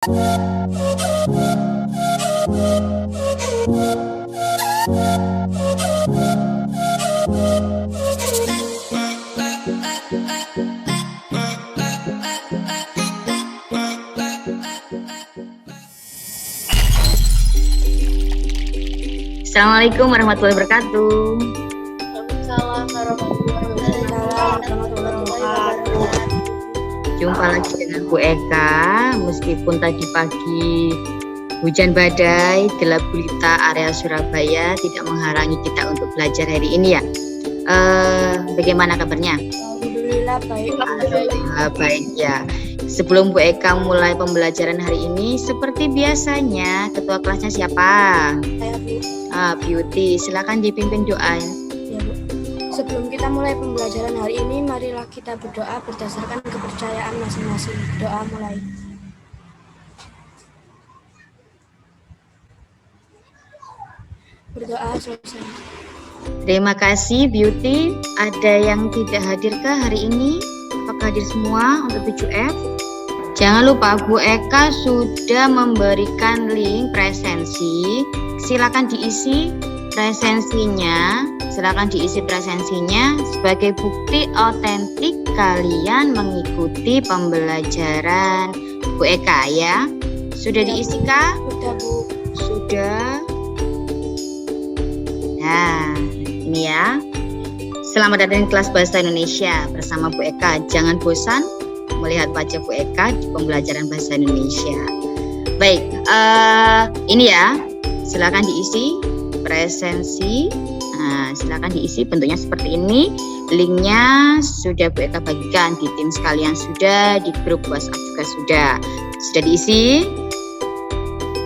Assalamualaikum warahmatullahi wabarakatuh. Waalaikumsalam warahmatullahi wabarakatuh. Jumpa lagi dengan Bu Eka. Meskipun tadi pagi hujan badai, gelap gulita area Surabaya tidak menghalangi kita untuk belajar hari ini ya. Bagaimana kabarnya? Alhamdulillah baik. Baik ya. Sebelum Bu Eka mulai pembelajaran hari ini, seperti biasanya, ketua kelasnya siapa? Saya Bu. Beauty. Silakan dipimpin doa. Ya Bu. Sebelum kita mulai pembelajaran hari ini, marilah kita berdoa berdasarkan kepercayaan masing-masing. Doa mulai. Berdoa selesai. Terima kasih Beauty. Ada yang tidak hadirkah hari ini? Apakah hadir semua untuk 7F? Jangan lupa Bu Eka sudah memberikan link presensi. Silakan diisi presensinya. Sebagai bukti otentik kalian mengikuti pembelajaran Bu Eka ya. Sudah diisikah? Sudah Bu. Sudah. Nah, ini ya. Selamat datang di kelas Bahasa Indonesia bersama Bu Eka. Jangan bosan melihat wajah Bu Eka di pembelajaran Bahasa Indonesia. Baik, ini ya. Silakan diisi presensi. Nah, silakan diisi bentuknya seperti ini. Linknya sudah Bu Eka bagikan di tim sekalian sudah, di grup WhatsApp juga sudah. Sudah diisi?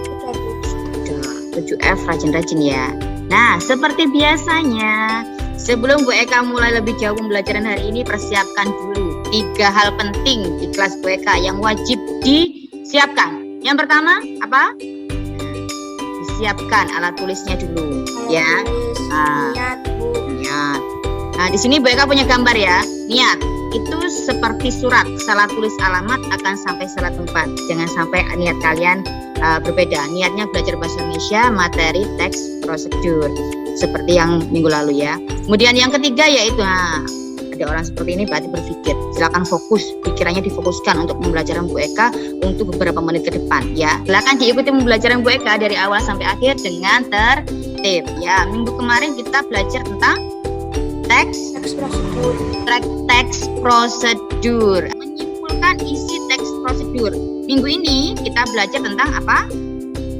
Sudah Bu. Sudah. 7F rajin-rajin ya. Nah, seperti biasanya, sebelum Bu Eka mulai lebih jauh pembelajaran hari ini, persiapkan dulu 3 hal penting di kelas Bu Eka yang wajib disiapkan. Yang pertama, apa? Disiapkan alat tulisnya dulu, ya. Niat Bu. Niat. Nah, di sini Bu Eka punya gambar ya. Niat itu seperti surat, salah tulis alamat akan sampai salah tempat. Jangan sampai niat kalian berbeda. Niatnya belajar bahasa Indonesia, materi, teks, prosedur. Seperti yang minggu lalu ya. Kemudian yang ketiga yaitu, ada orang seperti ini berarti berpikir. Silakan fokus, pikirannya difokuskan untuk pembelajaran Bu Eka untuk beberapa menit ke depan ya. Silakan diikuti pembelajaran Bu Eka dari awal sampai akhir dengan tertib ya. Minggu kemarin kita belajar tentang teks prosedur. Menyimpulkan isi teks prosedur. Minggu ini kita belajar tentang apa?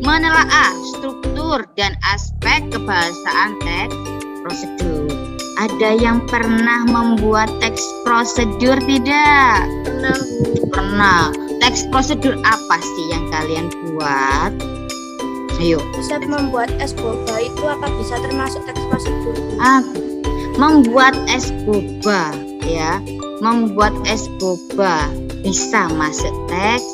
Menelaah struktur dan aspek kebahasaan teks prosedur. Ada yang pernah membuat teks prosedur tidak? Pernah Bu. Pernah. Teks prosedur apa sih yang kalian buat? Ayo. Bisa membuat es boba itu apa bisa termasuk teks prosedur? Membuat es boba ya. Membuat es boba bisa masuk teks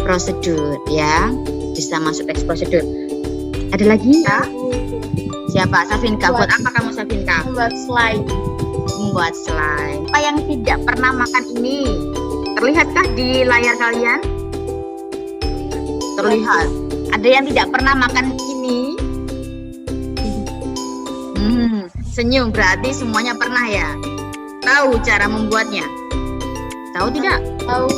prosedur ya. Bisa masuk teks prosedur. Ada lagi ya? Siapa? Safinka. Buat apa kamu Safinka? Membuat slide. Membuat slide. Apa yang tidak pernah makan ini? Terlihatkah di layar kalian? Terlihat. Ada yang tidak pernah makan ini? Senyum berarti semuanya pernah ya. Tahu cara membuatnya? Tahu tidak? Tahu.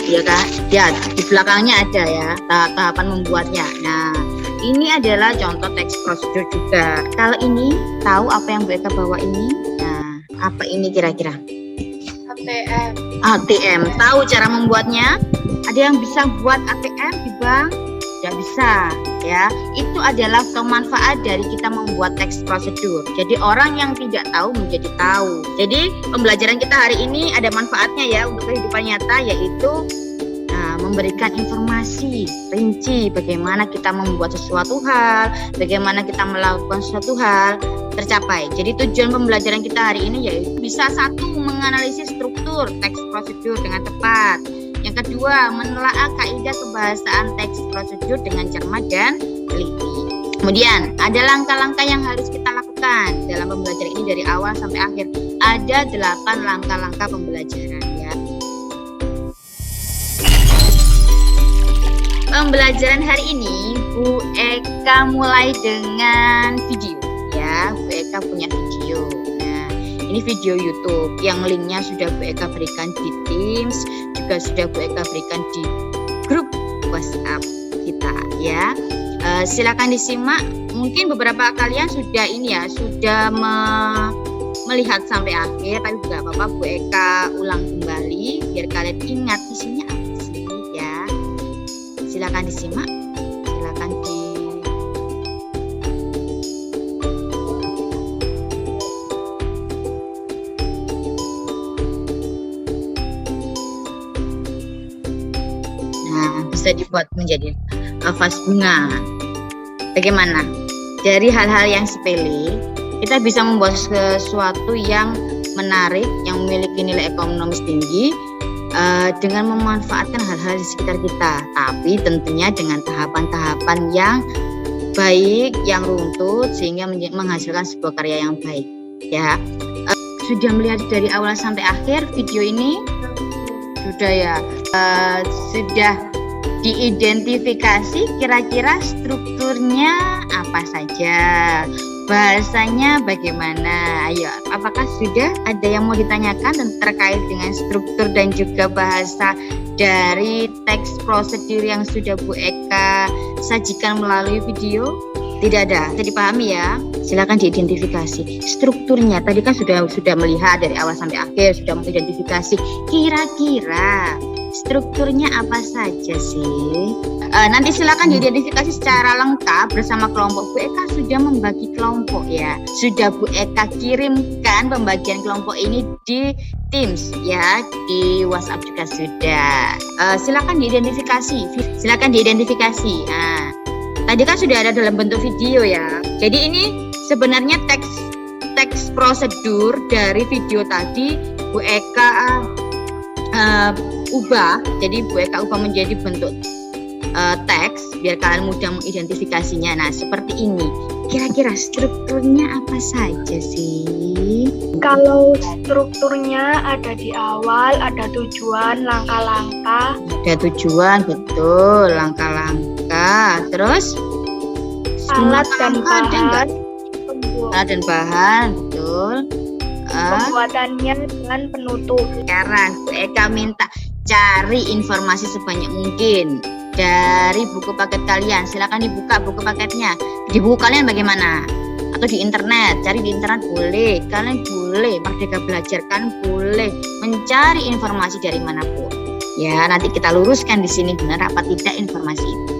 Iya kan? Ya, di belakangnya ada ya tahapan membuatnya. Nah, ini adalah contoh teks prosedur juga. Kalau ini, tahu apa yang Bu Eka bawa ini? Nah, apa ini kira-kira? ATM. Tahu cara membuatnya? Ada yang bisa buat ATM di bank? Tidak bisa ya. Itu adalah manfaat dari kita membuat teks prosedur. Jadi orang yang tidak tahu menjadi tahu. Jadi pembelajaran kita hari ini ada manfaatnya ya untuk kehidupan nyata, yaitu memberikan informasi rinci bagaimana kita membuat sesuatu hal, bagaimana kita melakukan sesuatu hal tercapai. Jadi tujuan pembelajaran kita hari ini yaitu bisa satu, menganalisis struktur teks prosedur dengan tepat. Yang kedua, menelaah kaidah kebahasaan teks prosedur dengan cermat dan teliti. Kemudian ada langkah-langkah yang harus kita lakukan dalam pembelajaran ini dari awal sampai akhir. Ada 8 langkah-langkah pembelajaran ya. pembelajaran hari ini Bu Eka mulai dengan video ya. Bu Eka punya video. Nah, ini video YouTube yang linknya sudah Bu Eka berikan di Teams, juga sudah Bu Eka berikan di grup WhatsApp kita ya. Silakan disimak. Mungkin beberapa kalian sudah ini ya, sudah melihat sampai akhir, tapi nggak apa-apa, Bu Eka ulang kembali biar kalian ingat isinya apa sih ya. Silakan disimak, silakan di nah, bisa dibuat menjadi vas bunga. Bagaimana? Dari hal-hal yang sepele kita bisa membuat sesuatu yang menarik, yang memiliki nilai ekonomis tinggi dengan memanfaatkan hal-hal di sekitar kita. Tapi tentunya dengan tahapan-tahapan yang baik, yang runtut, sehingga menghasilkan sebuah karya yang baik. Ya, sudah melihat dari awal sampai akhir video ini? Sudah ya. Sudah diidentifikasi kira-kira strukturnya apa saja, bahasanya bagaimana. Ayo, apakah sudah ada yang mau ditanyakan terkait dengan struktur dan juga bahasa dari teks prosedur yang sudah Bu Eka sajikan melalui video? Tidak ada, bisa dipahami ya. Silakan diidentifikasi strukturnya. Tadi kan sudah melihat dari awal sampai akhir, sudah mengidentifikasi kira-kira strukturnya apa saja sih. Nanti silakan diidentifikasi secara lengkap bersama kelompok. Bu Eka sudah membagi kelompok ya. Sudah Bu Eka kirimkan pembagian kelompok ini di Teams ya, di WhatsApp juga sudah. Silakan diidentifikasi. Nah, tadi kan sudah ada dalam bentuk video ya. Jadi ini sebenarnya teks prosedur dari video tadi Bu Eka ubah. Jadi Bu Eka ubah menjadi bentuk teks biar kalian mudah mengidentifikasinya. Nah, seperti ini. Kira-kira strukturnya apa saja sih? Kalau strukturnya ada di awal, ada tujuan, langkah-langkah. Ada tujuan, betul, langkah-langkah. Terus Alat dan bahan. Alat dan bahan, betul. Pembuatannya dan penutup. Sekarang Bu Eka minta cari informasi sebanyak mungkin dari buku paket kalian. Silakan dibuka buku paketnya. Di buku kalian bagaimana? Atau di internet? Cari di internet boleh. Kalian boleh, Merdeka Belajar kan boleh mencari informasi dari manapun. Ya, nanti kita luruskan di sini benar apa tidak informasi itu.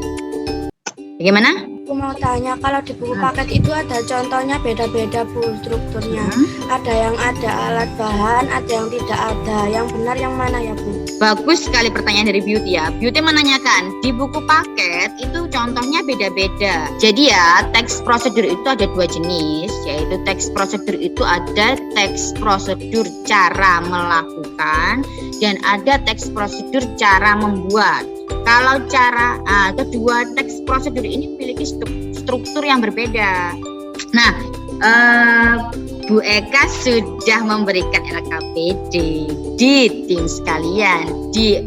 Bagaimana? Aku mau tanya, kalau di buku paket itu ada contohnya beda-beda Bu strukturnya. Ada yang ada alat bahan, ada yang tidak ada. Yang benar yang mana ya Bu? Bagus sekali pertanyaan dari Beauty ya. Beauty menanyakan, di buku paket itu contohnya beda-beda. Jadi ya, teks prosedur itu ada dua jenis, yaitu teks prosedur itu ada teks prosedur cara melakukan dan ada teks prosedur cara membuat. Kalau kedua teks prosedur ini memiliki struktur yang berbeda. Nah, Bu Eka sudah memberikan LKPD di tim sekalian, di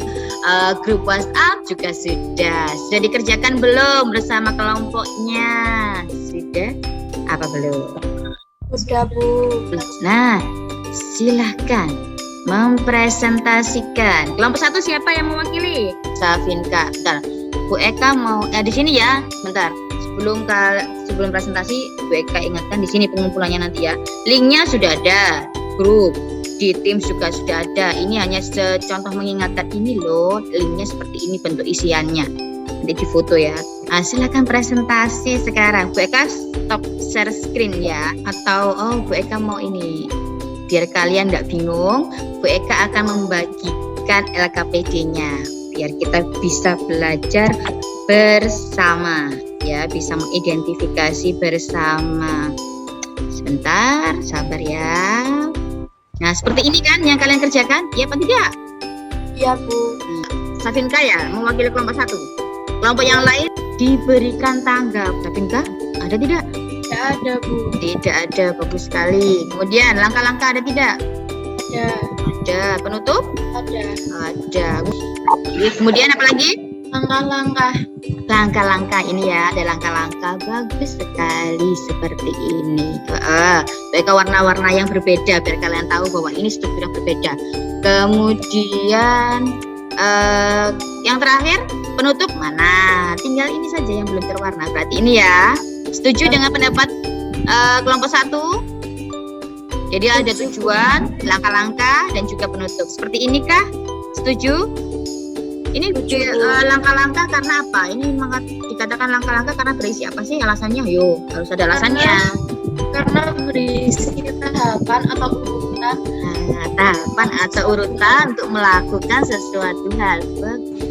grup WhatsApp juga sudah dikerjakan belum bersama kelompoknya? Sudah apa belum? Sudah Bu. Nah, silahkan mempresentasikan. Kelompok 1 siapa yang mewakili? Safinka. Bentar. Bu Eka mau di sini ya. Bentar. Sebelum presentasi, Bu Eka ingatkan di sini pengumpulannya nanti ya. Linknya sudah ada, grup di Teams juga sudah ada. Ini hanya contoh mengingatkan ini loh, linknya seperti ini bentuk isiannya. Nanti di foto ya. Nah, silakan presentasi sekarang. Bu Eka stop share screen ya. Atau Bu Eka mau ini. Biar kalian nggak bingung, Bu Eka akan membagikan LKPD-nya biar kita bisa belajar bersama ya, bisa mengidentifikasi bersama. Sebentar, sabar ya. Nah, seperti ini kan yang kalian kerjakan? Ya apa tidak? Iya Bu. Safinka ya, mewakili kelompok 1. Kelompok yang lain diberikan tanggap. Safinka, ada tidak? Tidak ada Bu. Tidak ada, bagus sekali. Kemudian langkah-langkah ada tidak? Ada. Ada. Penutup? Ada. Ada. Kemudian apa lagi? Langkah-langkah. langkah-langkah ini ya, ada langkah-langkah bagus sekali seperti ini. Mereka warna-warna yang berbeda biar kalian tahu bahwa ini struktur yang berbeda. Kemudian yang terakhir penutup mana? Tinggal ini saja yang belum terwarna. Berarti ini ya. Setuju dengan pendapat kelompok 1? Jadi ada tujuan, langkah-langkah dan juga penutup. Seperti ini kah? Setuju? Ini langkah-langkah karena apa? Ini dikatakan langkah-langkah karena berisi apa sih alasannya? Yo, harus ada alasannya. Karena berisi tahapan atau urutan. Nah, tahapan atau urutan untuk melakukan sesuatu hal.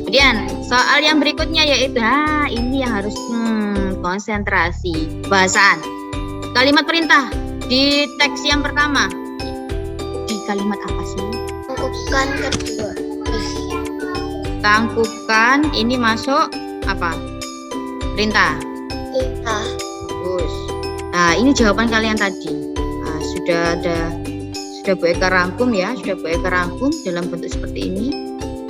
Kemudian soal yang berikutnya yaitu, ini yang harus konsentrasi. Bahasaan. Kalimat perintah di teks yang pertama. Di kalimat apa sih? Tangkukan kedua. Tangkukan ini masuk apa? Perintah. Perintah. Bagus. Nah, ini jawaban kalian tadi. Sudah Bu Eka rangkum ya, sudah Bu Eka rangkum dalam bentuk seperti ini.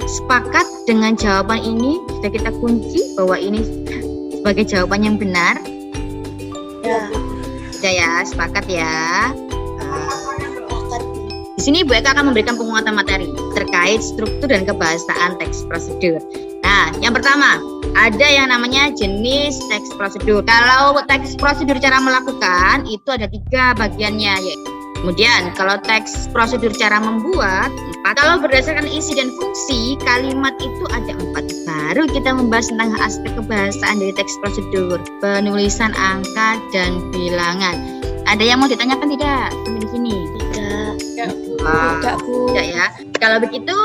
Sepakat dengan jawaban ini, sudah kita kunci bahwa ini sebagai jawaban yang benar. Ya. Sudah ya, sepakat ya. Di sini Bu Eka akan memberikan penguatan materi terkait struktur dan kebahasaan teks prosedur. Nah, yang pertama, ada yang namanya jenis teks prosedur. Kalau teks prosedur cara melakukan, itu ada 3 bagiannya. Kemudian, kalau teks prosedur cara membuat, 4. Kalau berdasarkan isi dan fungsi, kalimat itu ada 4. Baru kita membahas tentang aspek kebahasaan dari teks prosedur, penulisan angka dan bilangan. Ada yang mau ditanyakan tidak sampai di sini? Tidak, Bu. Tidak ya. Kalau begitu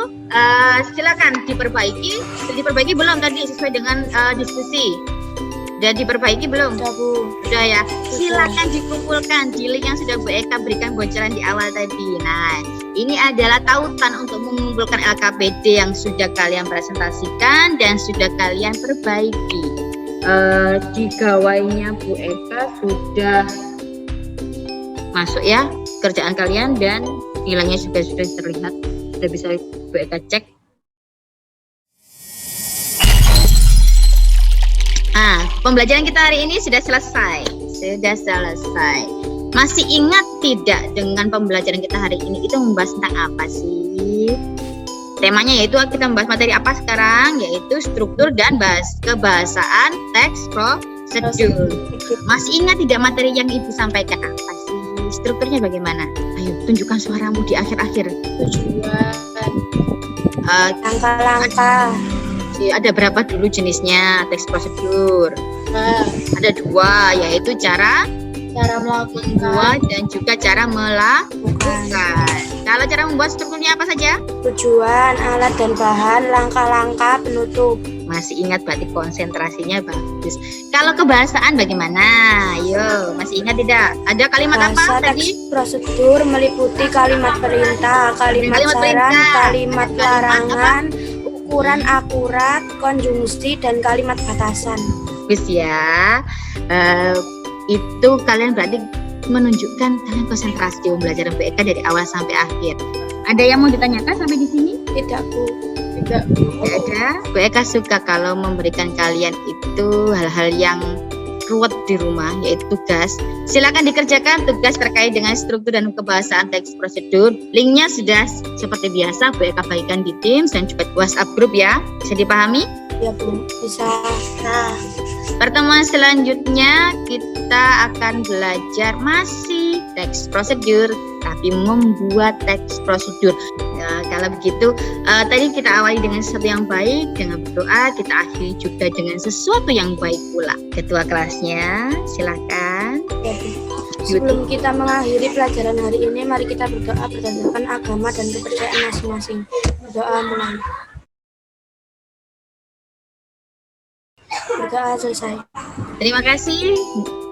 silakan diperbaiki. Sudah diperbaiki belum tadi sesuai dengan diskusi? Sudah diperbaiki belum? Sudah, Bu. Sudah ya. Silakan dikumpulkan di link yang sudah Bu Eka berikan bocoran di awal tadi. Nah, ini adalah tautan untuk mengumpulkan LKPD yang sudah kalian presentasikan dan sudah kalian perbaiki. Di gawainya Bu Eka sudah masuk ya kerjaan kalian dan nilainya sudah terlihat, sudah bisa Bu Eka cek. Pembelajaran kita hari ini sudah selesai. Masih ingat tidak dengan pembelajaran kita hari ini itu membahas tentang apa sih? Temanya yaitu kita membahas materi apa sekarang? Yaitu struktur dan kebahasaan teks prosedur. Masih ingat tidak materi yang Ibu sampaikan apa sih? Strukturnya bagaimana? Ayo tunjukkan suaramu di akhir-akhir. Tujuan. Langkah-langkah. Ada berapa dulu jenisnya teks prosedur? Ada 2, yaitu cara melakukan dan juga cara melakukan. Kalau cara membuat strukturnya apa saja? Tujuan, alat dan bahan, langkah-langkah, penutup. Masih ingat berarti konsentrasinya bagus. Kalau kebahasaan bagaimana? Ayo, masih ingat tidak? Ada kalimat Bahasa apa tadi? teks prosedur meliputi kalimat perintah, kalimat saran, perintah, kalimat larangan, ukuran akurat, konjungsi, dan kalimat batasan. Bagus ya. Itu kalian berarti menunjukkan kalian konsentrasi di pembelajaran Bu Eka dari awal sampai akhir. Ada yang mau ditanyakan sampai di sini? Tidak, Bu. Tidak ada. Bu Eka suka kalau memberikan kalian itu hal-hal yang ruwet di rumah, yaitu tugas. Silakan dikerjakan tugas terkait dengan struktur dan kebahasaan teks prosedur. Linknya sudah seperti biasa Bu Eka bagikan di Teams dan juga WhatsApp grup ya. Bisa dipahami? Ya, Bu. Bisa. Nah, pertemuan selanjutnya kita akan belajar masih teks prosedur, tapi membuat teks prosedur. Nah, kalau begitu, tadi kita awali dengan sesuatu yang baik, dengan berdoa, kita akhiri juga dengan sesuatu yang baik pula. Ketua kelasnya, silakan. ya, Bu. Sebelum kita mengakhiri pelajaran hari ini, mari kita berdoa berdasarkan agama dan kepercayaan masing-masing. Doa mulai. Berdoa selesai. Terima kasih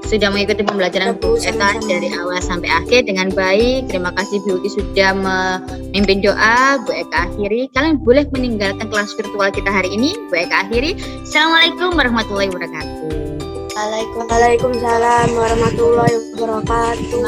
sudah mengikuti pembelajaran Bu Eka dari awal sampai akhir dengan baik. Terima kasih Bu Uti sudah memimpin doa. Bu Eka akhiri. Kalian boleh meninggalkan kelas virtual kita hari ini. Bu Eka akhiri. Assalamualaikum warahmatullahi wabarakatuh. Waalaikumsalam warahmatullahi wabarakatuh.